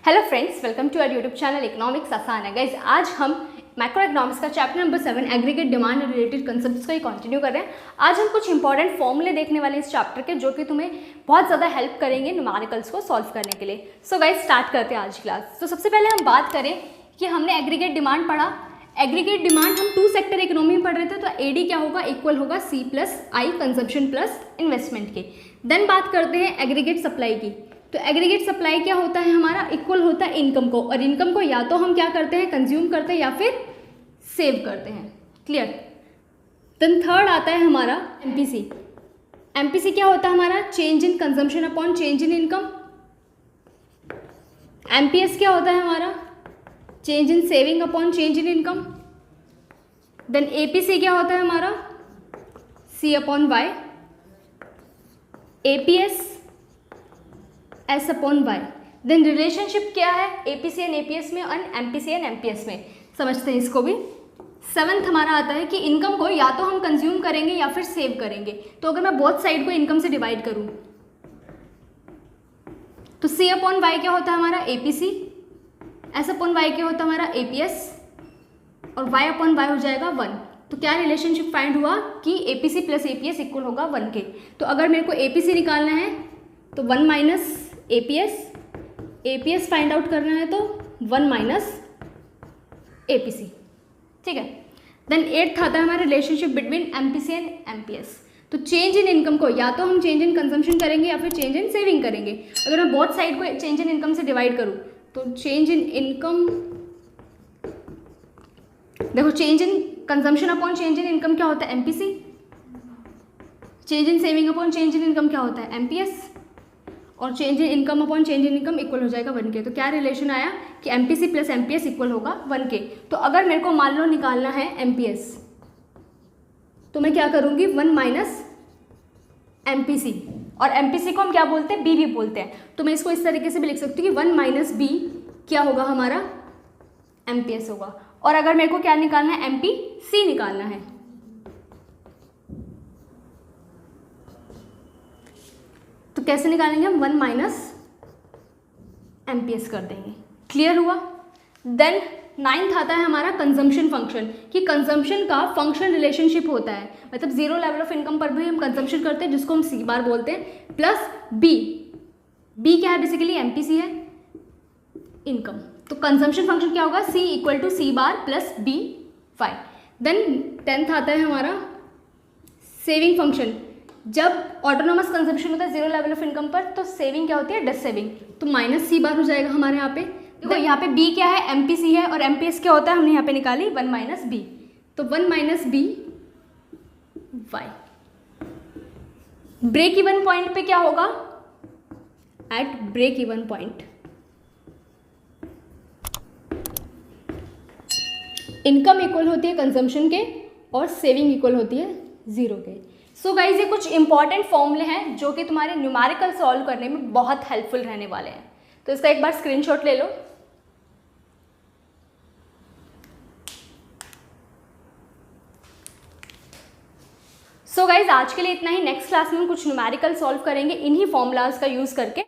Hello friends, welcome to our YouTube channel economics आसान है। Guys, आज हम मैक्रो इकोनॉमिक्स का चैप्टर नंबर 7 एग्रीगेट डिमांड और रिलेटेड कंसेप्ट्स को ही कंटिन्यू कर रहे हैं। आज हम कुछ इंपॉर्टेंट फॉर्मूले देखने वाले हैं इस चैप्टर के, जो कि तुम्हें बहुत ज़्यादा हेल्प करेंगे न्यूमेरिकल्स को सॉल्व करने के लिए। सो गाइज, स्टार्ट करते हैं आज की क्लास। तो सबसे पहले हम बात करें कि हमने एग्रीगेट डिमांड पढ़ा। एग्रीगेट डिमांड हम 2 सेक्टर इकोनॉमी में पढ़ रहे थे, तो एडी क्या होगा, इक्वल होगा सी प्लस आई, कंजम्पशन प्लस इन्वेस्टमेंट के। देन बात करते हैं एग्रीगेट सप्लाई की। तो एग्रीगेट सप्लाई क्या होता है हमारा, इक्वल होता है इनकम को, और इनकम को या तो हम क्या करते हैं, कंज्यूम करते हैं या फिर सेव करते हैं। क्लियर। देन थर्ड आता है हमारा एमपीसी। एमपीसी क्या होता है हमारा, change in consumption upon change in income. MPS क्या होता है हमारा, change in saving upon change in income. Then APC क्या होता है हमारा, C upon Y. APS S upon Y. Then relationship क्या है एपीसी एंड एपीएस में और एमपीसी एंड एमपीएस में, समझते हैं इसको भी। 7th हमारा आता है कि इनकम को या तो हम कंज्यूम करेंगे या फिर सेव करेंगे। तो अगर मैं बोथ साइड को इनकम से डिवाइड करूं तो सी अपॉन वाई क्या होता है हमारा, एपीसी। एस अपॉन वाई क्या होता है हमारा, एपीएस। और वाई अपॉन वाई हो जाएगा 1। तो क्या रिलेशनशिप फाइंड हुआ कि एपीसी प्लस एपीएस इक्वल होगा 1 के। तो अगर मेरे को एपीसी निकालना है तो 1 minus APS, APS find out करना है तो 1 माइनस एपीसी। ठीक है। देन 8th आता है हमारा relationship between MPC and MPS. तो चेंज इन इनकम को या तो हम चेंज इन कंजम्पशन करेंगे या फिर चेंज इन सेविंग करेंगे। अगर मैं बोथ साइड को चेंज इन इनकम से डिवाइड करूँ तो चेंज इन इनकम, देखो change in consumption upon change in income क्या होता है, MPC. Change in saving upon change in income क्या होता है, एमपीएस। और change in income upon change in income equal हो जाएगा 1 के। तो क्या रिलेशन आया कि एमपीसी प्लस एमपीएस इक्वल होगा 1 के। तो अगर मेरे को मान लो निकालना है एमपीएस तो मैं क्या करूँगी, 1 माइनस एमपीसी। और एमपीसी को हम क्या बोलते हैं, बी भी बोलते हैं। तो मैं इसको इस तरीके से भी लिख सकती हूँ कि 1 माइनस बी क्या होगा हमारा, एमपीएस होगा। और अगर मेरे को क्या निकालना है, एमपीसी निकालना है, तो कैसे निकालेंगे हम, 1 माइनस एमपीएस कर देंगे। क्लियर हुआ। देन 9th आता है हमारा कंजम्पशन फंक्शन, कि कंजम्पशन का फंक्शन रिलेशनशिप होता है, मतलब 0 लेवल ऑफ इनकम पर भी हम कंजम्पशन करते हैं, जिसको हम सी बार बोलते हैं, प्लस बी। बी क्या है, बेसिकली एमपीसी है, इनकम। तो कंजम्पशन फंक्शन क्या होगा, C equal to C bar plus B Y. Then 10th आता है हमारा सेविंग फंक्शन। जब ऑटोनोमस कंजम्पशन होता है 0 लेवल ऑफ इनकम पर, तो सेविंग क्या होती है, डस सेविंग। तो माइनस सी बार हो जाएगा हमारे यहाँ पे। देखो यहाँ पे बी क्या है, एमपीसी है, और एमपीएस क्या होता है, हमने यहाँ पे निकाली 1 माइनस बी। तो 1 minus B Y. Break even point पे क्या होगा, at break even point income equal होती है कंजम्पशन के और सेविंग इक्वल होती है 0 के। सो गाइज, ये कुछ इंपॉर्टेंट फॉर्मूले हैं जो कि तुम्हारे न्यूमेरिकल सॉल्व करने में बहुत हेल्पफुल रहने वाले हैं। तो इसका एक बार स्क्रीनशॉट ले लो। सो गाइज, आज के लिए इतना ही। नेक्स्ट क्लास में हम कुछ न्यूमेरिकल सॉल्व करेंगे इन्हीं फॉर्मूलाज का यूज करके।